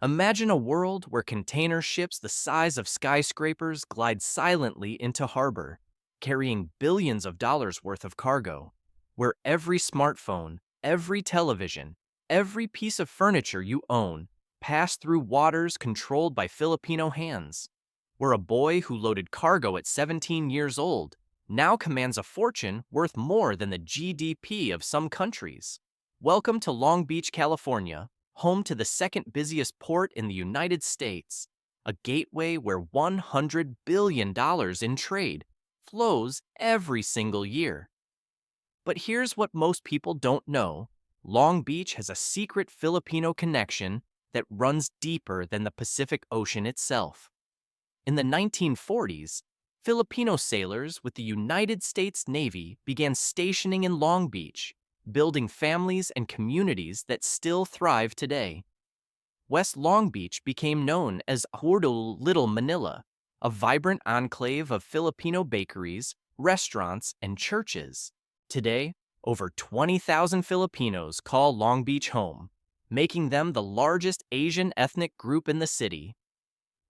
Imagine a world where container ships the size of skyscrapers glide silently into harbor, carrying billions of dollars worth of cargo, where every smartphone, every television, every piece of furniture you own pass through waters controlled by Filipino hands, where a boy who loaded cargo at 17 years old now commands a fortune worth more than the GDP of some countries. Welcome to Long Beach, California, home to the second busiest port in the United States, a gateway where $100 billion in trade flows every single year. But here's what most people don't know. Long Beach has a secret Filipino connection that runs deeper than the Pacific Ocean itself. In the 1940s, Filipino sailors with the United States Navy began stationing in Long Beach, building families and communities that still thrive today. West Long Beach became known as Little Manila, a vibrant enclave of Filipino bakeries, restaurants, and churches. Today, over 20,000 Filipinos call Long Beach home, making them the largest Asian ethnic group in the city.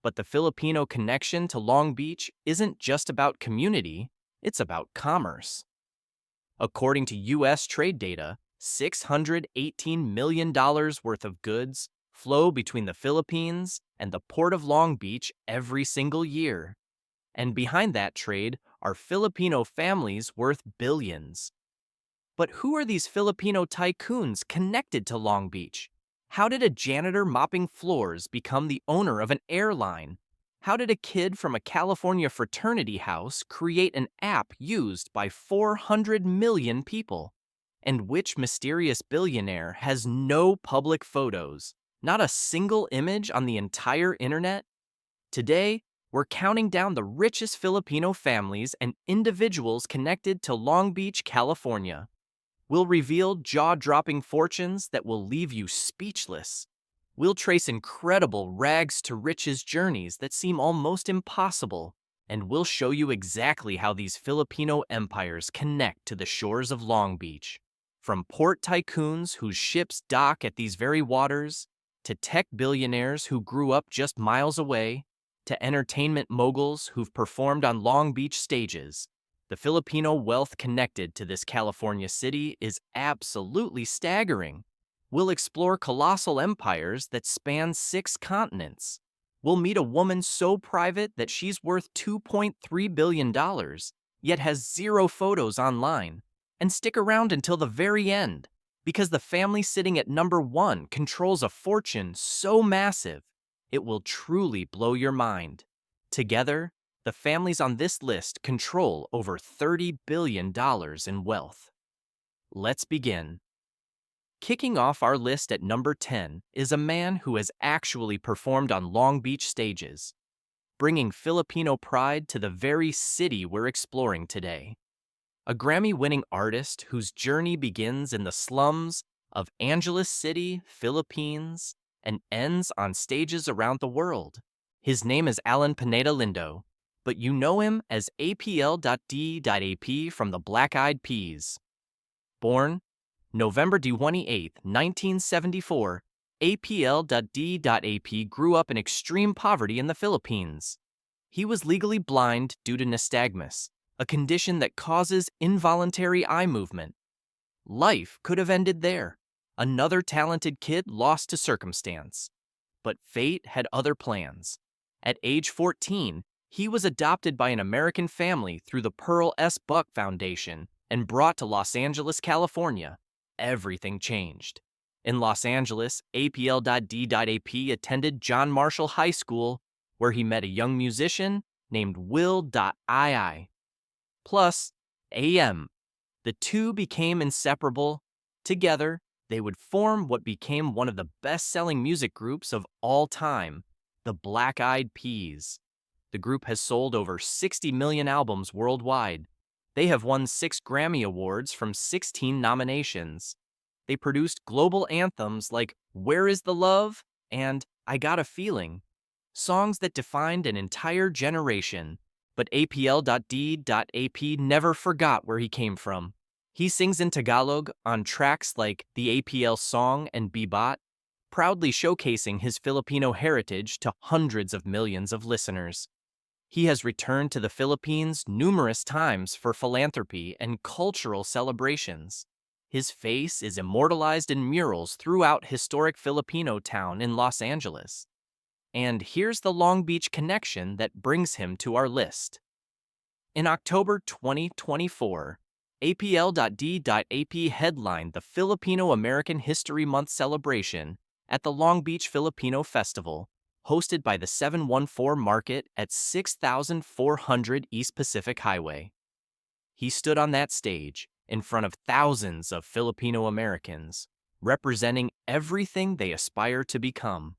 But the Filipino connection to Long Beach isn't just about community, it's about commerce. According to U.S. trade data, $618 million worth of goods flow between the Philippines and the Port of Long Beach every single year. And behind that trade are Filipino families worth billions. But who are these Filipino tycoons connected to Long Beach? How did a janitor mopping floors become the owner of an airline? How did a kid from a California fraternity house create an app used by 400 million people? And which mysterious billionaire has no public photos, not a single image on the entire internet? Today, we're counting down the richest Filipino families and individuals connected to Long Beach, California. We'll reveal jaw-dropping fortunes that will leave you speechless. We'll trace incredible rags-to-riches journeys that seem almost impossible, and we'll show you exactly how these Filipino empires connect to the shores of Long Beach. From port tycoons whose ships dock at these very waters, to tech billionaires who grew up just miles away, to entertainment moguls who've performed on Long Beach stages, the Filipino wealth connected to this California city is absolutely staggering. We'll explore colossal empires that span 6 continents. We'll meet a woman so private that she's worth $2.3 billion, yet has 0 photos online. And stick around until the very end, because the family sitting at number 1 controls a fortune so massive, it will truly blow your mind. Together, the families on this list control over $30 billion in wealth. Let's begin. Kicking off our list at number 10 is a man who has actually performed on Long Beach stages, bringing Filipino pride to the very city we're exploring today. A Grammy-winning artist whose journey begins in the slums of Angeles City, Philippines, and ends on stages around the world. His name is Alan Pineda Lindo, but you know him as APL.D.AP from the Black Eyed Peas. Born November 28, 1974, APL.D.AP grew up in extreme poverty in the Philippines. He was legally blind due to nystagmus, a condition that causes involuntary eye movement. Life could have ended there. Another talented kid lost to circumstance. But fate had other plans. At age 14, he was adopted by an American family through the Pearl S. Buck Foundation and brought to Los Angeles, California. Everything changed. In Los Angeles, APL.D.AP attended John Marshall High School, where he met a young musician named Will.II. Plus AM. The two became inseparable. Together, they would form what became one of the best-selling music groups of all time, the Black Eyed Peas. The group has sold over 60 million albums worldwide. They have won 6 Grammy Awards from 16 nominations. They produced global anthems like Where Is the Love and I Got a Feeling, songs that defined an entire generation. But APL.D.AP never forgot where he came from. He sings in Tagalog on tracks like the APL Song and Bibat, proudly showcasing his Filipino heritage to hundreds of millions of listeners. He has returned to the Philippines numerous times for philanthropy and cultural celebrations. His face is immortalized in murals throughout historic Filipino town in Los Angeles. And here's the Long Beach connection that brings him to our list. In October 2024, APL.D.AP headlined the Filipino-American History Month celebration at the Long Beach Filipino Festival, hosted by the 714 Market at 6400 East Pacific Highway. He stood on that stage in front of thousands of Filipino-Americans, representing everything they aspire to become.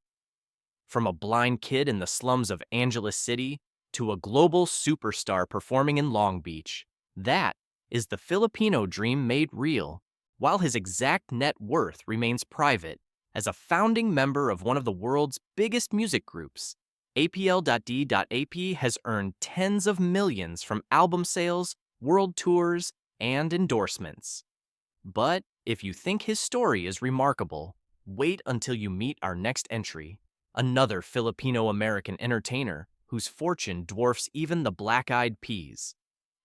From a blind kid in the slums of Angeles City to a global superstar performing in Long Beach, that is the Filipino dream made real, while his exact net worth remains private. As a founding member of one of the world's biggest music groups, APL.D.AP has earned tens of millions from album sales, world tours, and endorsements. But if you think his story is remarkable, wait until you meet our next entry, another Filipino-American entertainer whose fortune dwarfs even the Black Eyed Peas.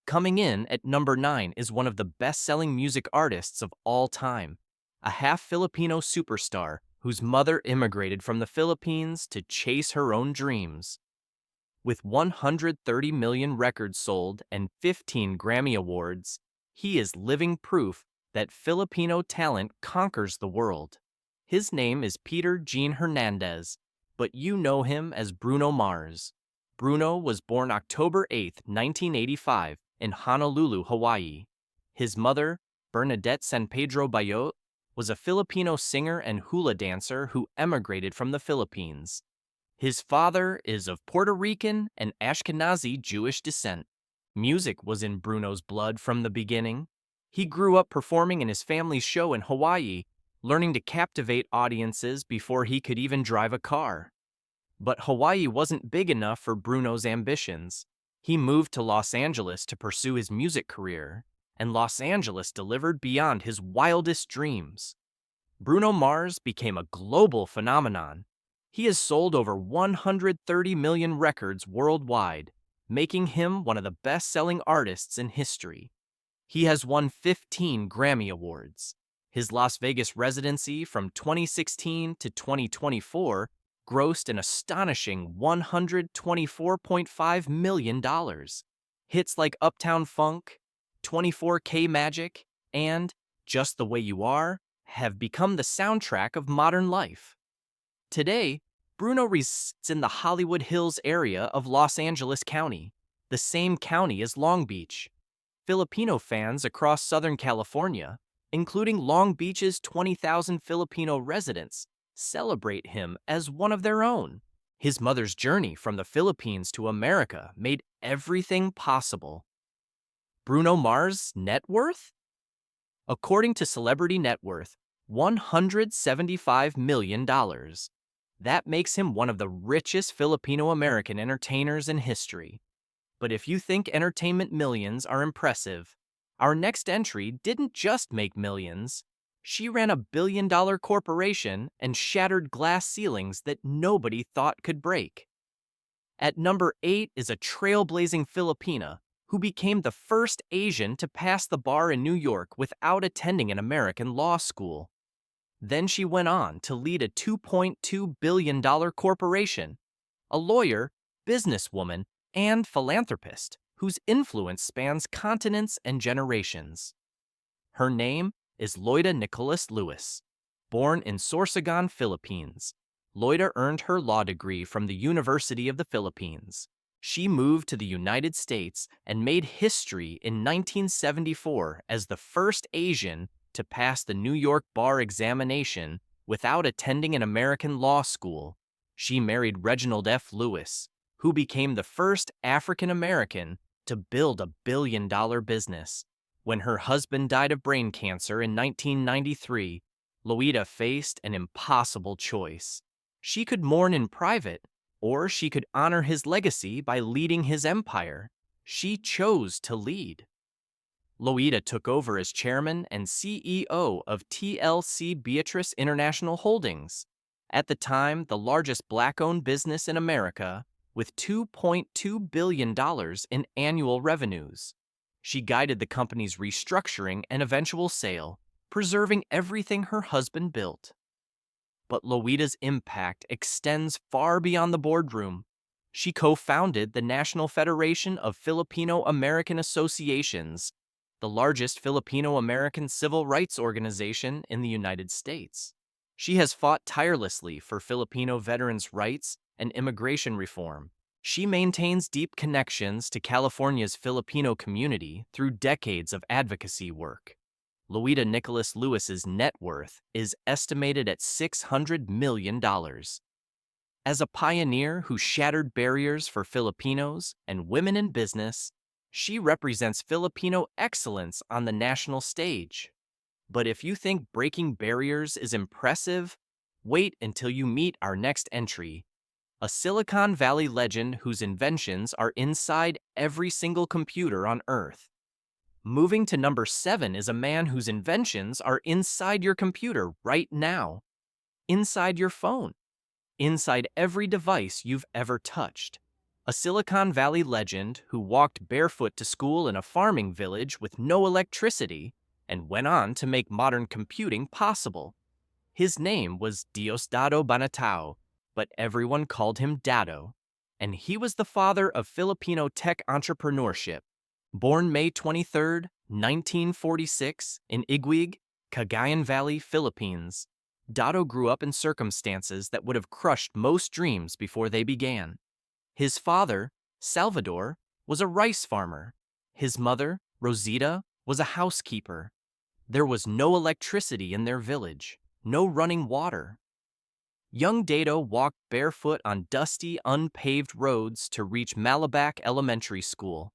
Coming in at number 9 is one of the best-selling music artists of all time, a half-Filipino superstar whose mother immigrated from the Philippines to chase her own dreams. With 130 million records sold and 15 Grammy Awards, he is living proof that Filipino talent conquers the world. His name is Peter Jean Hernandez, but you know him as Bruno Mars. Bruno was born October 8, 1985, in Honolulu, Hawaii. His mother, Bernadette San Pedro Bayot, was a Filipino singer and hula dancer who emigrated from the Philippines. His father is of Puerto Rican and Ashkenazi Jewish descent. Music was in Bruno's blood from the beginning. He grew up performing in his family's show in Hawaii, learning to captivate audiences before he could even drive a car. But Hawaii wasn't big enough for Bruno's ambitions. He moved to Los Angeles to pursue his music career, and Los Angeles delivered beyond his wildest dreams. Bruno Mars became a global phenomenon. He has sold over 130 million records worldwide, making him one of the best-selling artists in history. He has won 15 Grammy Awards. His Las Vegas residency from 2016 to 2024 grossed an astonishing $124.5 million. Hits like Uptown Funk, 24K Magic, and Just the Way You Are have become the soundtrack of modern life. Today, Bruno resides in the Hollywood Hills area of Los Angeles County, the same county as Long Beach. Filipino fans across Southern California, including Long Beach's 20,000 Filipino residents, celebrate him as one of their own. His mother's journey from the Philippines to America made everything possible. Bruno Mars' net worth? According to Celebrity Net Worth, $175 million. That makes him one of the richest Filipino-American entertainers in history. But if you think entertainment millions are impressive, our next entry didn't just make millions. She ran a billion-dollar corporation and shattered glass ceilings that nobody thought could break. At number 8 is a trailblazing Filipina who became the first Asian to pass the bar in New York without attending an American law school. Then she went on to lead a $2.2 billion corporation, a lawyer, businesswoman, and philanthropist whose influence spans continents and generations. Her name is Loida Nicholas Lewis. Born in Sorsogon, Philippines, Loida earned her law degree from the University of the Philippines. She moved to the United States and made history in 1974 as the first Asian to pass the New York bar examination without attending an American law school. She married Reginald F. Lewis, who became the first African American to build a billion-dollar business. When her husband died of brain cancer in 1993, Loida faced an impossible choice. She could mourn in private, or she could honor his legacy by leading his empire. She chose to lead. Loida took over as chairman and CEO of TLC Beatrice International Holdings, At the time, the largest black-owned business in America, with $2.2 billion in annual revenues. She guided the company's restructuring and eventual sale, preserving everything her husband built. But Loida's impact extends far beyond the boardroom. She co-founded the National Federation of Filipino-American Associations, the largest Filipino-American civil rights organization in the United States. She has fought tirelessly for Filipino veterans' rights and immigration reform. She maintains deep connections to California's Filipino community through decades of advocacy work. Loida Nicholas Lewis's net worth is estimated at $600 million. As a pioneer who shattered barriers for Filipinos and women in business, she represents Filipino excellence on the national stage. But if you think breaking barriers is impressive, wait until you meet our next entry, a Silicon Valley legend whose inventions are inside every single computer on Earth. Moving to number 7 is a man whose inventions are inside your computer right now, inside your phone, inside every device you've ever touched. A Silicon Valley legend who walked barefoot to school in a farming village with no electricity and went on to make modern computing possible. His name was Diosdado Banatao, but everyone called him Dado, and he was the father of Filipino tech entrepreneurship. Born May 23, 1946, in Iguig, Cagayan Valley, Philippines, Dado grew up in circumstances that would have crushed most dreams before they began. His father, Salvador, was a rice farmer. His mother, Rosita, was a housekeeper. There was no electricity in their village, no running water. Young Dado walked barefoot on dusty, unpaved roads to reach Malabac Elementary School.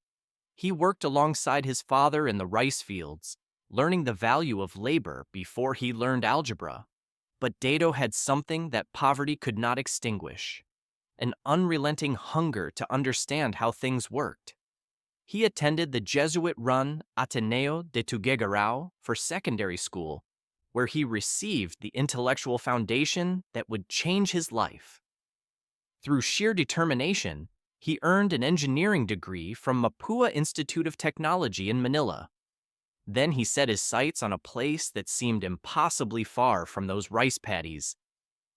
He worked alongside his father in the rice fields, learning the value of labor before he learned algebra. But Dado had something that poverty could not extinguish: an unrelenting hunger to understand how things worked. He attended the Jesuit-run Ateneo de Tuguegarao for secondary school, where he received the intellectual foundation that would change his life. Through sheer determination, he earned an engineering degree from Mapua Institute of Technology in Manila. Then he set his sights on a place that seemed impossibly far from those rice paddies: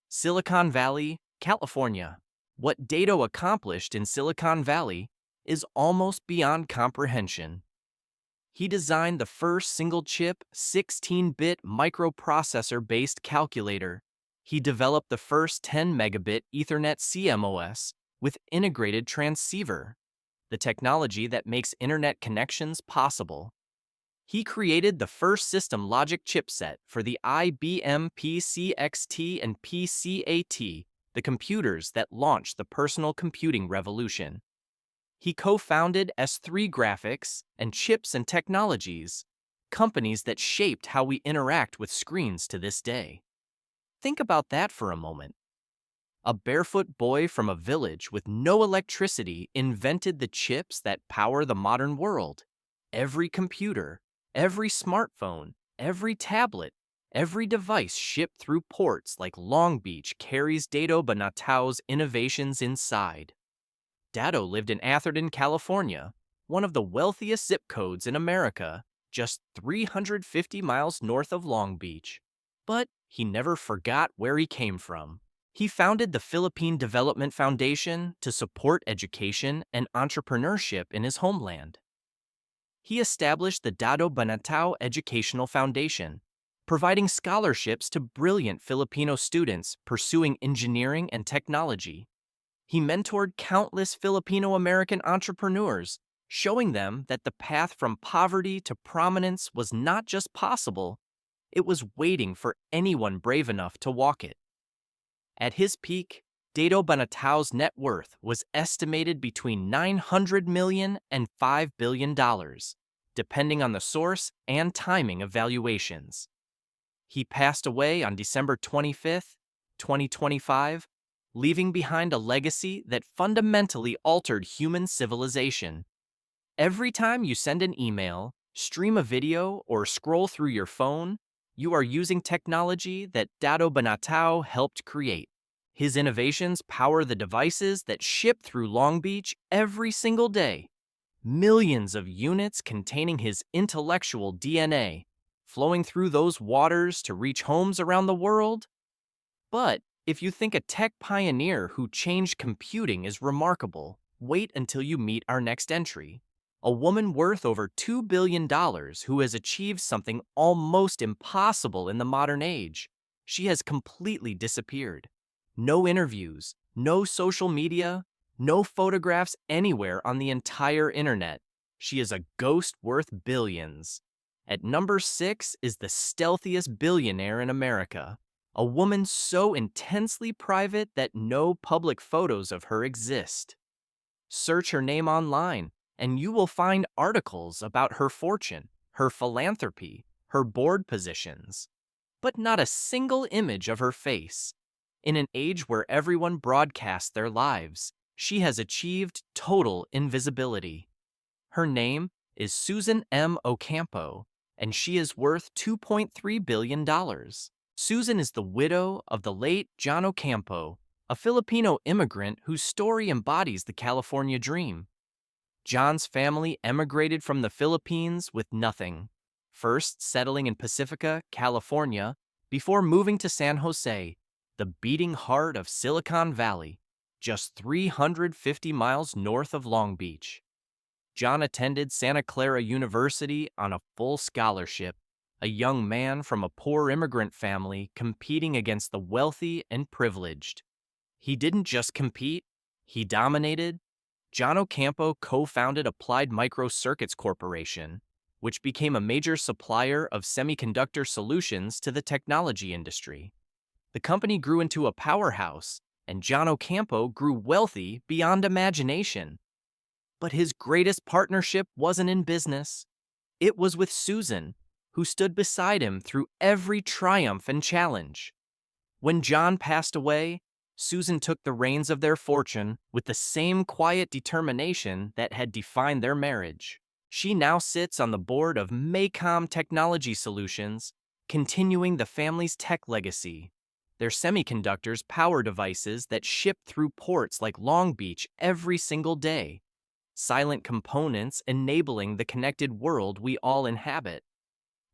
Silicon Valley, California. What Dado accomplished in Silicon Valley is almost beyond comprehension. He designed the first single-chip, 16-bit microprocessor-based calculator. He developed the first 10-megabit Ethernet CMOS with integrated transceiver, the technology that makes internet connections possible. He created the first system logic chipset for the IBM PCXT and PCAT, the computers that launched the personal computing revolution. He co-founded S3 Graphics and Chips and Technologies, companies that shaped how we interact with screens to this day. Think about that for a moment. A barefoot boy from a village with no electricity invented the chips that power the modern world. Every computer, every smartphone, every tablet, every device shipped through ports like Long Beach carries Dado Banatao's innovations inside. Dado lived in Atherton, California, one of the wealthiest zip codes in America, just 350 miles north of Long Beach. But he never forgot where he came from. He founded the Philippine Development Foundation to support education and entrepreneurship in his homeland. He established the Dado Banatao Educational Foundation, providing scholarships to brilliant Filipino students pursuing engineering and technology. He mentored countless Filipino-American entrepreneurs, showing them that the path from poverty to prominence was not just possible, it was waiting for anyone brave enough to walk it. At his peak, Dado Banatao's net worth was estimated between $900 million and $5 billion, depending on the source and timing of valuations. He passed away on December 25, 2025, leaving behind a legacy that fundamentally altered human civilization. Every time you send an email, stream a video, or scroll through your phone, You are using technology that Dado Banatao helped create. His innovations power the devices that ship through Long Beach every single day. Millions of units containing his intellectual DNA, flowing through those waters to reach homes around the world. But if you think a tech pioneer who changed computing is remarkable, wait until you meet our next entry. A woman worth over $2 billion who has achieved something almost impossible in the modern age. She has completely disappeared. No interviews, no social media, no photographs anywhere on the entire internet. She is a ghost worth billions. At number 6 is the stealthiest billionaire in America. A woman so intensely private that no public photos of her exist. Search her name online, and you will find articles about her fortune, her philanthropy, her board positions, but not a single image of her face. In an age where everyone broadcasts their lives, she has achieved total invisibility. Her name is Susan M. Ocampo, and she is worth $2.3 billion. Susan is the widow of the late John Ocampo, a Filipino immigrant whose story embodies the California dream. John's family emigrated from the Philippines with nothing, first settling in Pacifica, California, before moving to San Jose, the beating heart of Silicon Valley, just 350 miles north of Long Beach. John attended Santa Clara University on a full scholarship, a young man from a poor immigrant family competing against the wealthy and privileged. He didn't just compete, he dominated. John Ocampo co-founded Applied Microcircuits Corporation, which became a major supplier of semiconductor solutions to the technology industry. The company grew into a powerhouse, and John Ocampo grew wealthy beyond imagination. But his greatest partnership wasn't in business. It was with Susan, who stood beside him through every triumph and challenge. When John passed away, Susan took the reins of their fortune with the same quiet determination that had defined their marriage. She now sits on the board of Maycom Technology Solutions, continuing the family's tech legacy. Their semiconductors power devices that ship through ports like Long Beach every single day. Silent components enabling the connected world we all inhabit.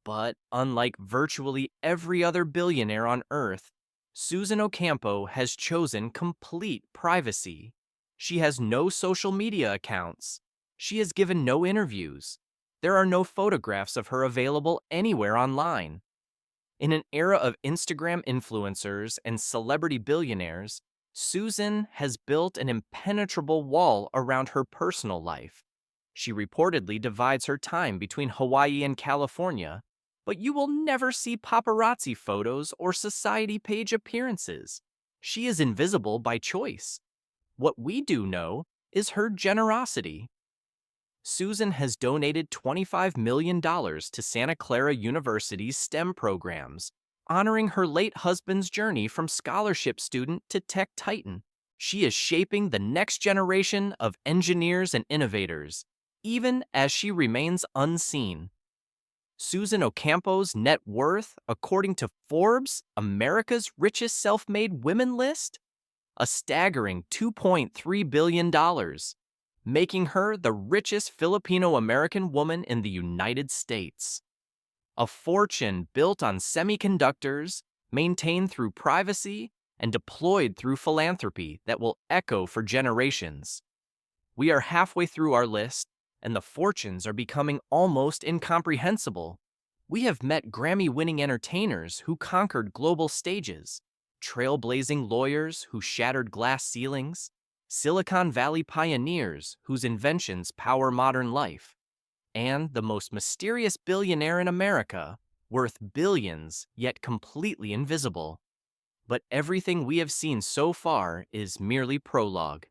But unlike virtually every other billionaire on Earth, Susan Ocampo has chosen complete privacy. She has no social media accounts. She has given no interviews. There are no photographs of her available anywhere online. In an era of Instagram influencers and celebrity billionaires, Susan has built an impenetrable wall around her personal life. She reportedly divides her time between Hawaii and California, but you will never see paparazzi photos or society page appearances. She is invisible by choice. What we do know is her generosity. Susan has donated $25 million to Santa Clara University's STEM programs, honoring her late husband's journey from scholarship student to tech titan. She is shaping the next generation of engineers and innovators, even as she remains unseen. Susan Ocampo's net worth, according to Forbes, America's richest self-made women list? A staggering $2.3 billion, making her the richest Filipino-American woman in the United States. A fortune built on semiconductors, maintained through privacy, and deployed through philanthropy that will echo for generations. We are halfway through our list, and the fortunes are becoming almost incomprehensible. We have met Grammy-winning entertainers who conquered global stages, trailblazing lawyers who shattered glass ceilings, Silicon Valley pioneers whose inventions power modern life, and the most mysterious billionaire in America, worth billions yet completely invisible. But everything we have seen so far is merely prologue.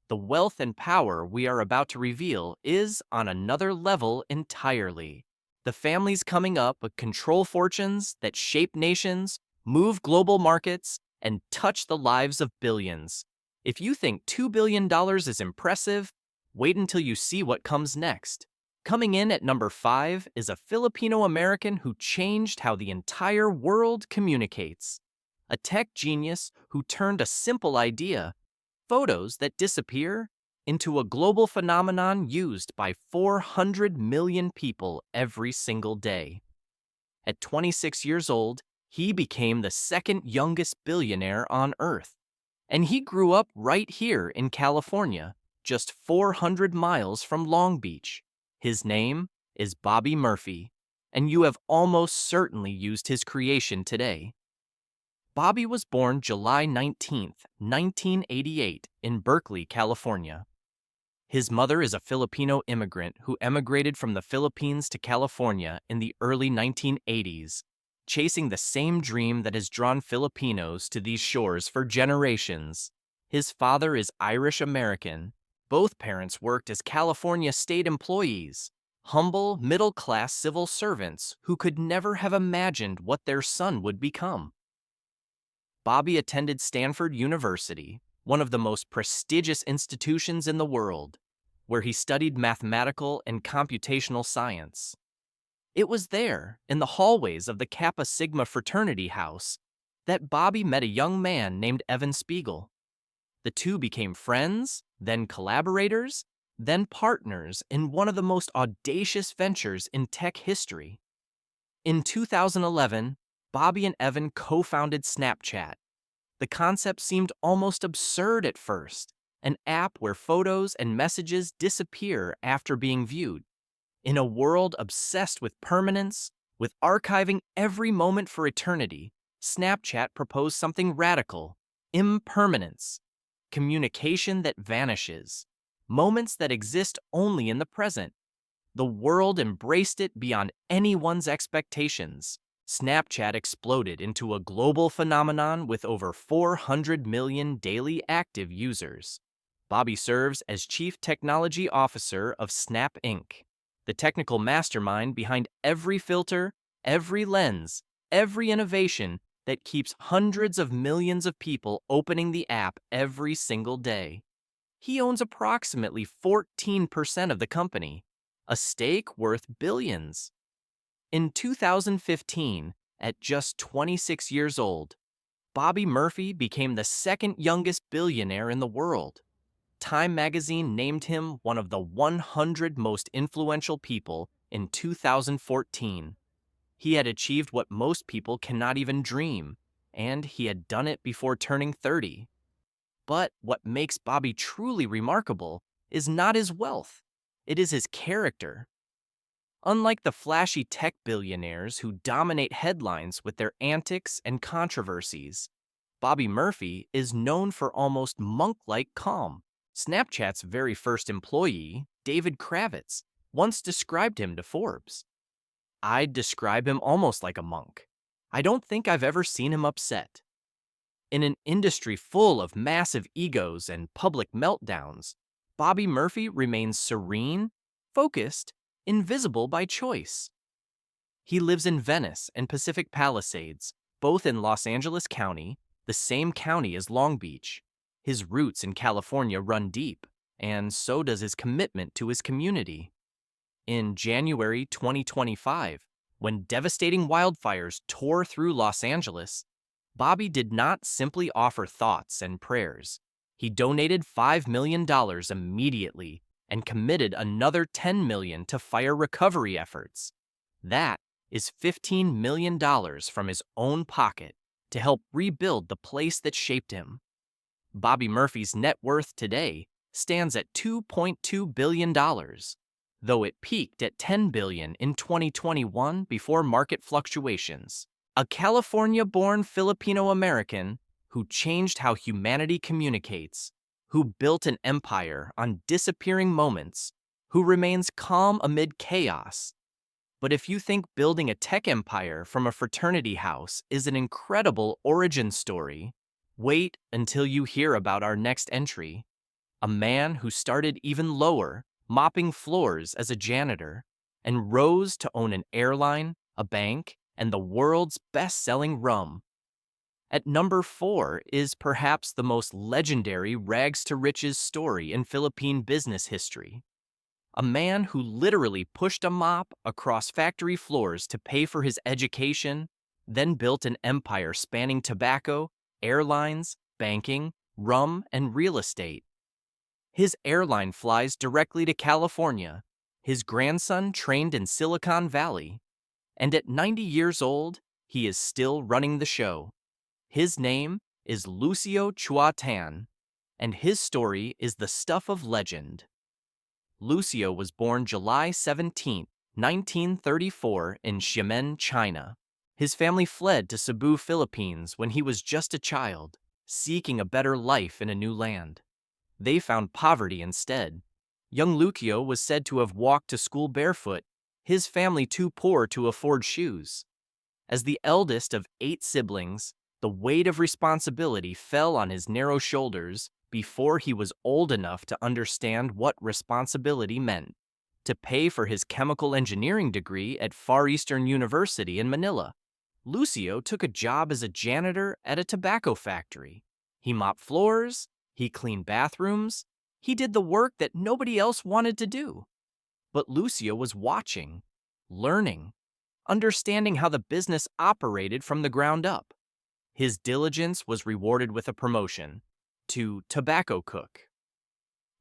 The wealth and power we are about to reveal is on another level entirely. The families coming up control fortunes that shape nations, move global markets, and touch the lives of billions. If you think $2 billion is impressive, wait until you see what comes next. Coming in at number 5 is a Filipino-American who changed how the entire world communicates. A tech genius who turned a simple idea, photos that disappear, into a global phenomenon used by 400 million people every single day. At 26 years old, he became the second youngest billionaire on Earth. And he grew up right here in California, just 400 miles from Long Beach. His name is Bobby Murphy, and you have almost certainly used his creation today. Bobby was born July 19, 1988, in Berkeley, California. His mother is a Filipino immigrant who emigrated from the Philippines to California in the early 1980s, chasing the same dream that has drawn Filipinos to these shores for generations. His father is Irish-American. Both parents worked as California state employees, humble, middle-class civil servants who could never have imagined what their son would become. Bobby attended Stanford University, one of the most prestigious institutions in the world, where he studied mathematical and computational science. It was there, in the hallways of the Kappa Sigma fraternity house, that Bobby met a young man named Evan Spiegel. The two became friends, then collaborators, then partners in one of the most audacious ventures in tech history. In 2011, Bobby and Evan co-founded Snapchat. The concept seemed almost absurd at first, an app where photos and messages disappear after being viewed. In a world obsessed with permanence, with archiving every moment for eternity, Snapchat proposed something radical: impermanence, communication that vanishes, moments that exist only in the present. The world embraced it beyond anyone's expectations. Snapchat exploded into a global phenomenon with over 400 million daily active users. Bobby serves as Chief Technology Officer of Snap Inc., the technical mastermind behind every filter, every lens, every innovation that keeps hundreds of millions of people opening the app every single day. He owns approximately 14% of the company, a stake worth billions. In 2015, at just 26 years old, Bobby Murphy became the second youngest billionaire in the world. Time magazine named him one of the 100 most influential people in 2014. He had achieved what most people cannot even dream, and he had done it before turning 30. But what makes Bobby truly remarkable is not his wealth, it is his character. Unlike the flashy tech billionaires who dominate headlines with their antics and controversies, Bobby Murphy is known for almost monk-like calm. Snapchat's very first employee, David Kravitz, once described him to Forbes. "I'd describe him almost like a monk. I don't think I've ever seen him upset." In an industry full of massive egos and public meltdowns, Bobby Murphy remains serene, focused, invisible by choice. He lives in Venice and Pacific Palisades, both in Los Angeles County, the same county as Long Beach. His roots in California run deep, and so does his commitment to his community. In January 2025, when devastating wildfires tore through Los Angeles, Bobby did not simply offer thoughts and prayers. He donated $5 million immediately and committed another $10 million to fire recovery efforts. That is $15 million from his own pocket to help rebuild the place that shaped him. Bobby Murphy's net worth today stands at $2.2 billion, though it peaked at $10 billion in 2021 before market fluctuations. A California-born Filipino-American who changed how humanity communicates, who built an empire on disappearing moments, who remains calm amid chaos. But if you think building a tech empire from a fraternity house is an incredible origin story, wait until you hear about our next entry. A man who started even lower, mopping floors as a janitor, and rose to own an airline, a bank, and the world's best-selling rum. At number 4 is perhaps the most legendary rags-to-riches story in Philippine business history. a man who literally pushed a mop across factory floors to pay for his education, then built an empire spanning tobacco, airlines, banking, rum, and real estate. His airline flies directly to California. His grandson trained in Silicon Valley. And at 90 years old, he is still running the show. His name is Lucio Chua Tan, and his story is the stuff of legend. Lucio was born July 17, 1934 in Xiamen, China. His family fled to Cebu, Philippines when he was just a child, seeking a better life in a new land. They found poverty instead. Young Lucio was said to have walked to school barefoot, his family too poor to afford shoes. As the eldest of 8 siblings, the weight of responsibility fell on his narrow shoulders before he was old enough to understand what responsibility meant. To pay for his chemical engineering degree at Far Eastern University in Manila, Lucio took a job as a janitor at a tobacco factory. He mopped floors, he cleaned bathrooms, he did the work that nobody else wanted to do. But Lucio was watching, learning, understanding how the business operated from the ground up. His diligence was rewarded with a promotion to tobacco cook.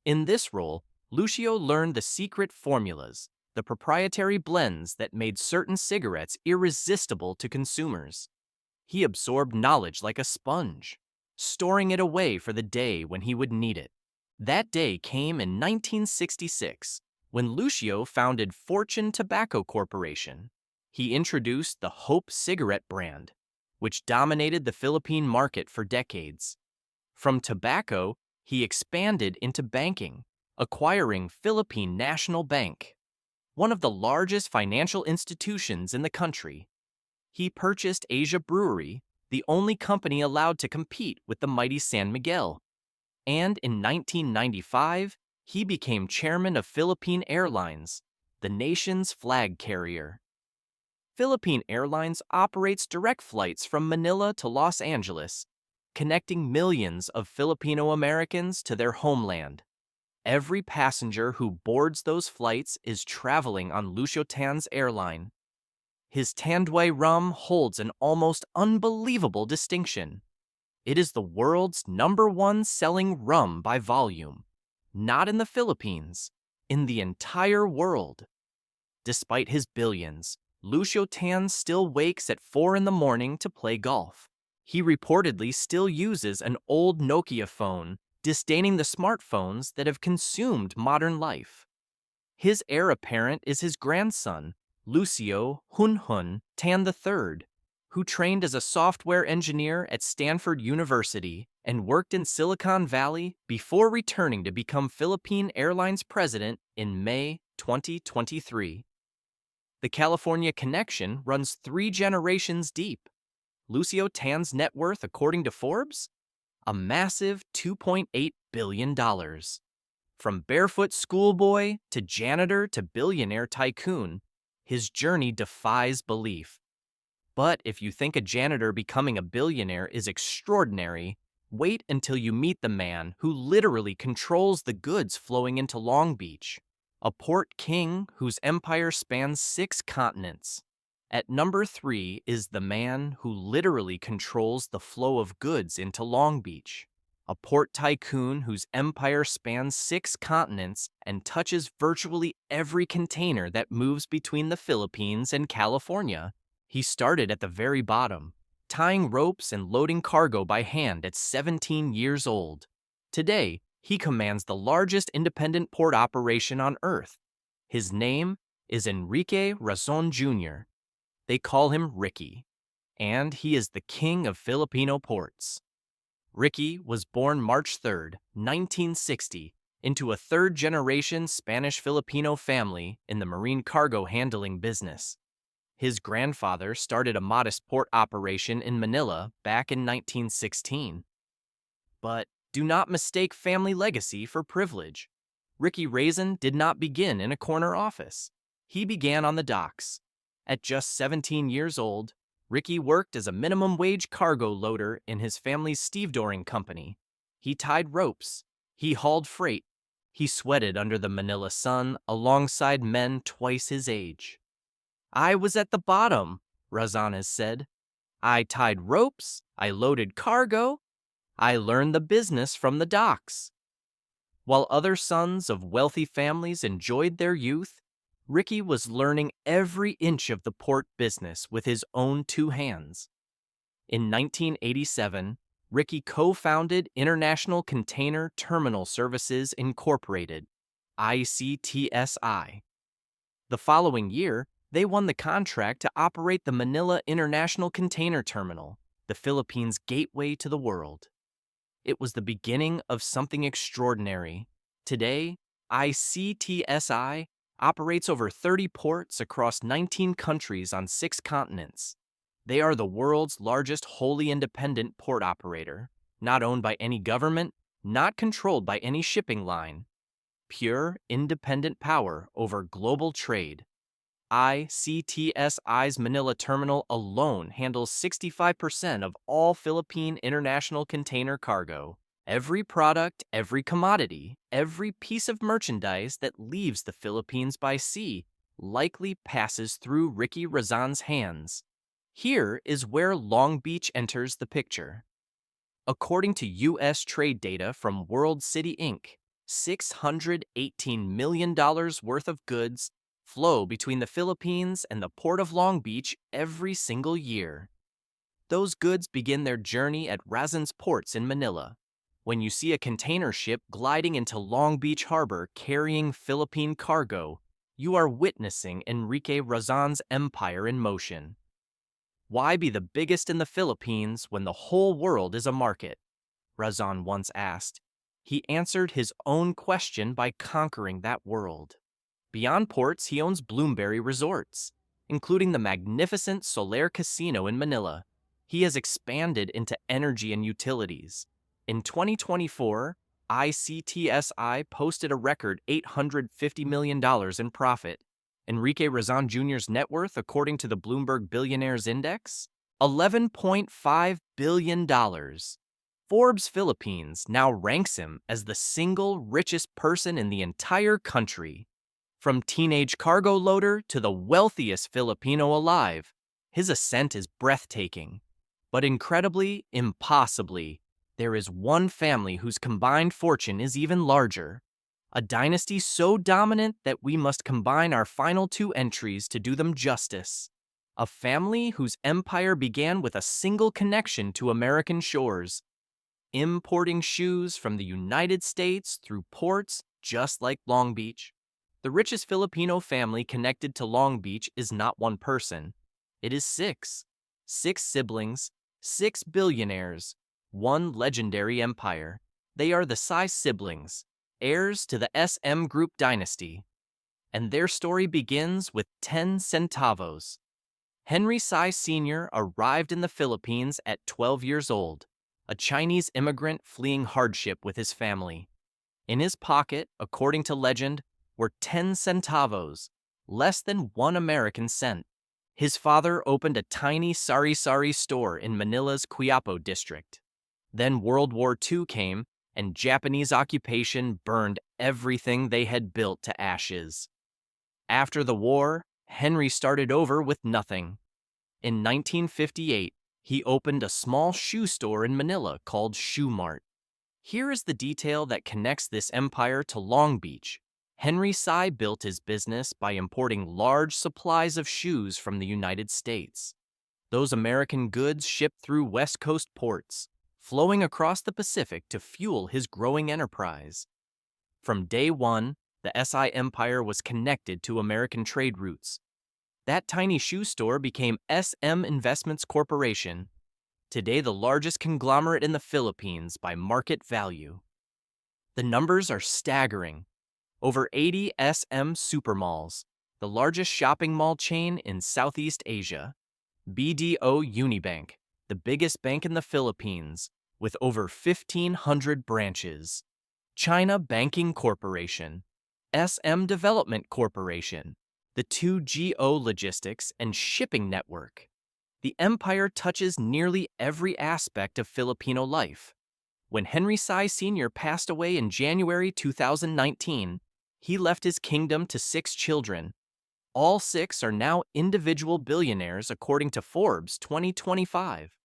In this role, Lucio learned the secret formulas, the proprietary blends that made certain cigarettes irresistible to consumers. He absorbed knowledge like a sponge, storing it away for the day when he would need it. That day came in 1966, when Lucio founded Fortune Tobacco Corporation. He introduced the Hope cigarette brand, which dominated the Philippine market for decades. From tobacco, he expanded into banking, acquiring Philippine National Bank, one of the largest financial institutions in the country. He purchased Asia Brewery, the only company allowed to compete with the mighty San Miguel. And in 1995, he became chairman of Philippine Airlines, the nation's flag carrier. Philippine Airlines operates direct flights from Manila to Los Angeles, connecting millions of Filipino-Americans to their homeland. Every passenger who boards those flights is traveling on Lucio Tan's airline. His Tanduay rum holds an almost unbelievable distinction. It is the world's #1 selling rum by volume, not in the Philippines, in the entire world. Despite his billions, Lucio Tan still wakes at 4 in the morning to play golf. He reportedly still uses an old Nokia phone, disdaining the smartphones that have consumed modern life. His heir apparent is his grandson, Lucio Hunhun Tan III, who trained as a software engineer at Stanford University and worked in Silicon Valley before returning to become Philippine Airlines president in May 2023. The California connection runs 3 generations deep. Lucio Tan's net worth, according to Forbes, a massive $2.8 billion. From barefoot schoolboy to janitor to billionaire tycoon, his journey defies belief. But if you think a janitor becoming a billionaire is extraordinary, wait until you meet the man who literally controls the goods flowing into Long Beach, a port king whose empire spans 6 continents. At number 3 is the man who literally controls the flow of goods into Long Beach, a port tycoon whose empire spans 6 continents and touches virtually every container that moves between the Philippines and California. He started at the very bottom, tying ropes and loading cargo by hand at 17 years old. Today, he commands the largest independent port operation on Earth. His name is Enrique Razon Jr. They call him Ricky, and he is the king of Filipino ports. Ricky was born March 3, 1960, into a 3rd-generation Spanish-Filipino family in the marine cargo handling business. His grandfather started a modest port operation in Manila back in 1916. But do not mistake family legacy for privilege. Ricky Razon did not begin in a corner office. He began on the docks. At just 17 years old, Ricky worked as a minimum wage cargo loader in his family's stevedoring company. He tied ropes, he hauled freight, He sweated under the Manila sun alongside men twice his age. "I was at the bottom," Razanez said. "I tied ropes, I loaded cargo, I learned the business from the docks." While other sons of wealthy families enjoyed their youth, Ricky was learning every inch of the port business with his own two hands. In 1987, Ricky co-founded International Container Terminal Services Incorporated, ICTSI. The following year, they won the contract to operate the Manila International Container Terminal, the Philippines' gateway to the world. It was the beginning of something extraordinary. Today, ICTSI operates over 30 ports across 19 countries on 6 continents. They are the world's largest wholly independent port operator, not owned by any government, not controlled by any shipping line. Pure, independent power over global trade. ICTSI's Manila terminal alone handles 65% of all Philippine international container cargo. Every product, every commodity, every piece of merchandise that leaves the Philippines by sea likely passes through Ricky Razan's hands. Here is where Long Beach enters the picture. According to U.S. trade data from World City Inc., $618 million worth of goods flow between the Philippines and the Port of Long Beach every single year. Those goods begin their journey at Razan's ports in Manila. When you see a container ship gliding into Long Beach Harbor carrying Philippine cargo, you are witnessing Enrique Razan's empire in motion. Why be the biggest in the Philippines when the whole world is a market? Razan once asked. He answered his own question by conquering that world. Beyond ports, he owns Bloomberry Resorts, including the magnificent Soler Casino in Manila. He has expanded into energy and utilities. In 2024, ICTSI posted a record $850 million in profit. Enrique Razan Jr.'s net worth, according to the Bloomberg Billionaires Index, $11.5 billion. Forbes Philippines now ranks him as the single richest person in the entire country. From teenage cargo loader to the wealthiest Filipino alive, his ascent is breathtaking. But incredibly, impossibly, there is one family whose combined fortune is even larger. A dynasty so dominant that we must combine our final two entries to do them justice. A family whose empire began with a single connection to American shores, importing shoes from the United States through ports just like Long Beach. The richest Filipino family connected to Long Beach is not one person. It is 6. 6 siblings, 6 billionaires, one legendary empire. They are the Sy siblings, heirs to the SM Group dynasty. And their story begins with 10 centavos. Henry Sy Sr. arrived in the Philippines at 12 years old, a Chinese immigrant fleeing hardship with his family. In his pocket, according to legend, were 10 centavos, less than 1 American cent. His father opened a tiny sari-sari store in Manila's Quiapo district. Then World War II came, and Japanese occupation burned everything they had built to ashes. After the war, Henry started over with nothing. In 1958, he opened a small shoe store in Manila called Shoe Mart. Here is the detail that connects this empire to Long Beach. Henry Sy built his business by importing large supplies of shoes from the United States. Those American goods shipped through West Coast ports, flowing across the Pacific to fuel his growing enterprise. From day one, the SI empire was connected to American trade routes. That tiny shoe store became SM Investments Corporation, today the largest conglomerate in the Philippines by market value. The numbers are staggering. Over 80 SM supermalls, the largest shopping mall chain in Southeast Asia. BDO Unibank, the biggest bank in the Philippines, with over 1,500 branches. China Banking Corporation, SM Development Corporation, the 2GO Logistics and Shipping Network. The empire touches nearly every aspect of Filipino life. When Henry Sy Sr. passed away in January 2019, he left his kingdom to 6 children. All 6 are now individual billionaires according to Forbes 2025.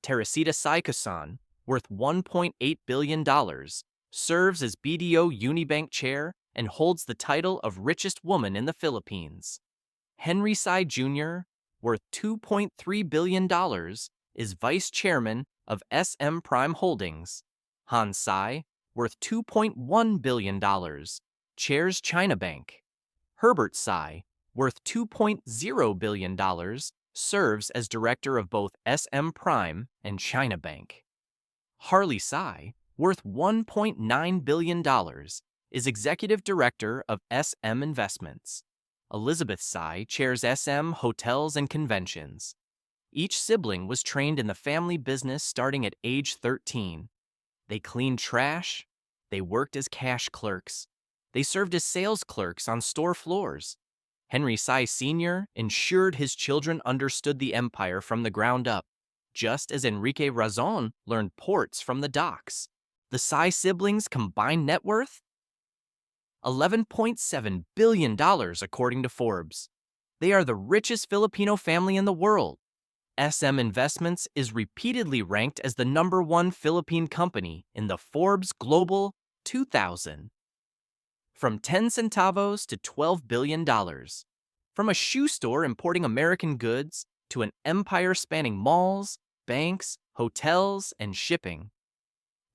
Teresita Saikosan, worth $1.8 billion, serves as BDO Unibank chair and holds the title of richest woman in the Philippines. Henry Sy Jr., worth $2.3 billion, is vice chairman of SM Prime Holdings. Han Sy, worth $2.1 billion, chairs China Bank. Herbert Sy, worth $2.0 billion, serves as director of both SM Prime and China Bank. Harley Sy, worth $1.9 billion, is executive director of SM Investments. Elizabeth Sy chairs SM Hotels and Conventions. Each sibling was trained in the family business starting at age 13. They cleaned trash, they worked as cash clerks, they served as sales clerks on store floors. Henry Sy Sr. ensured his children understood the empire from the ground up, just as Enrique Razon learned ports from the docks. The Sy siblings' combined net worth? $11.7 billion according to Forbes. They are the richest Filipino family in the world. SM Investments is repeatedly ranked as the #1 Philippine company in the Forbes Global 2000. From 10 centavos to $12 billion. From a shoe store importing American goods to an empire spanning malls, banks, hotels, and shipping.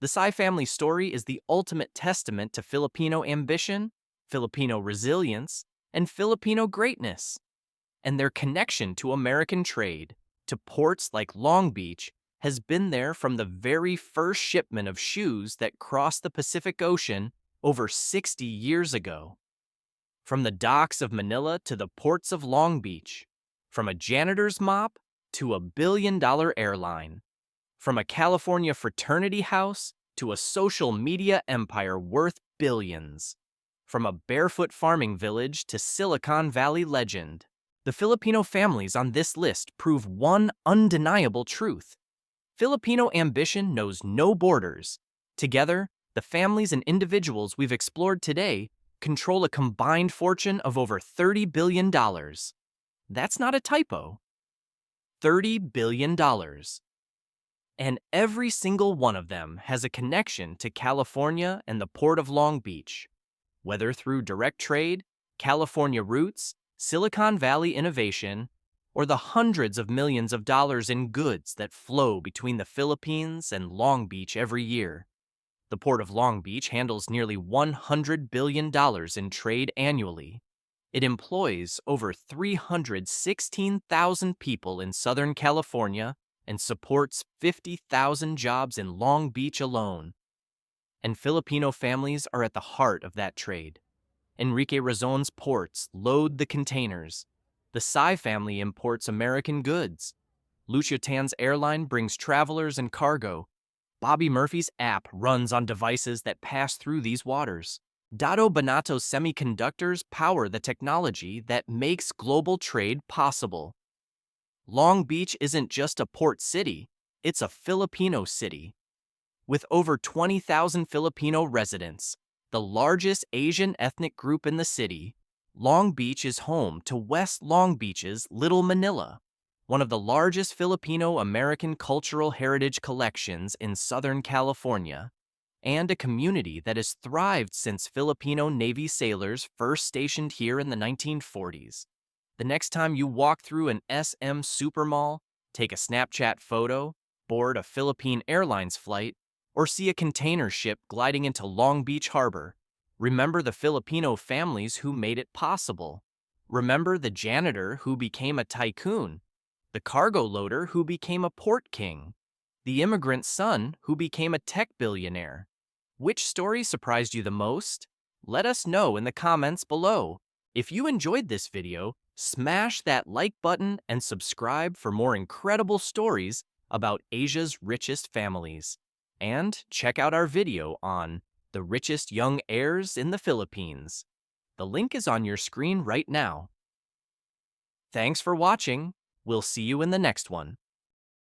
The Sy family story is the ultimate testament to Filipino ambition, Filipino resilience, and Filipino greatness. And their connection to American trade, to ports like Long Beach, has been there from the very first shipment of shoes that crossed the Pacific Ocean over 60 years ago. From the docks of Manila to the ports of Long Beach, from a janitor's mop to a billion-dollar airline, from a California fraternity house to a social media empire worth billions, from a barefoot farming village to Silicon Valley legend, the Filipino families on this list prove one undeniable truth. Filipino ambition knows no borders. Together, the families and individuals we've explored today control a combined fortune of over $30 billion. That's not a typo. $30 billion. And every single one of them has a connection to California and the Port of Long Beach, whether through direct trade, California roots, Silicon Valley innovation, or the hundreds of millions of dollars in goods that flow between the Philippines and Long Beach every year. The Port of Long Beach handles nearly $100 billion in trade annually. It employs over 316,000 people in Southern California and supports 50,000 jobs in Long Beach alone. And Filipino families are at the heart of that trade. Enrique Razon's ports load the containers. The Sy family imports American goods. Lucio Tan's airline brings travelers and cargo. Bobby Murphy's app runs on devices that pass through these waters. Dado Banato's semiconductors power the technology that makes global trade possible. Long Beach isn't just a port city, it's a Filipino city. With over 20,000 Filipino residents, the largest Asian ethnic group in the city, Long Beach is home to West Long Beach's Little Manila, one of the largest Filipino-American cultural heritage collections in Southern California, and a community that has thrived since Filipino Navy sailors first stationed here in the 1940s. The next time you walk through an SM supermall, take a Snapchat photo, board a Philippine Airlines flight, or see a container ship gliding into Long Beach Harbor, remember the Filipino families who made it possible. Remember the janitor who became a tycoon, the cargo loader who became a port king, the immigrant son who became a tech billionaire. Which story surprised you the most? Let us know in the comments below. If you enjoyed this video, smash that like button and subscribe for more incredible stories about Asia's richest families. And check out our video on the richest young heirs in the Philippines. The link is on your screen right now. Thanks for watching. We'll see you in the next one.